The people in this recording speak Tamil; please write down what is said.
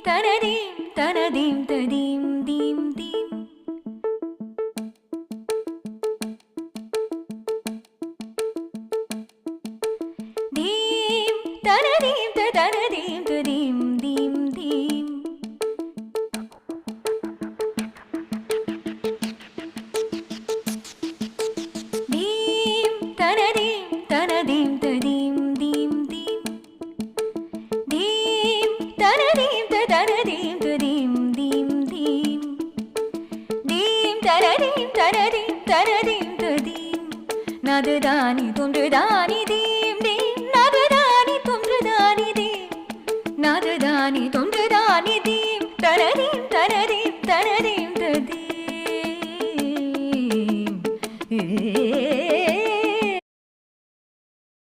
தனதீம் தனதீம் ததீம் தீம் தீம் தீம் தனதீம் தனதீம் ததீம் தீம் தீம் தீம் தனதீம் தனதீம் ததீம் தீம் தீம் தீம் தனதீம் தனதீம் ததீம் தீம் தீம் தீம் தனதீம் தனதீம் தனதீம் ததீம் நதுதானி தொன்றுதானி தீம்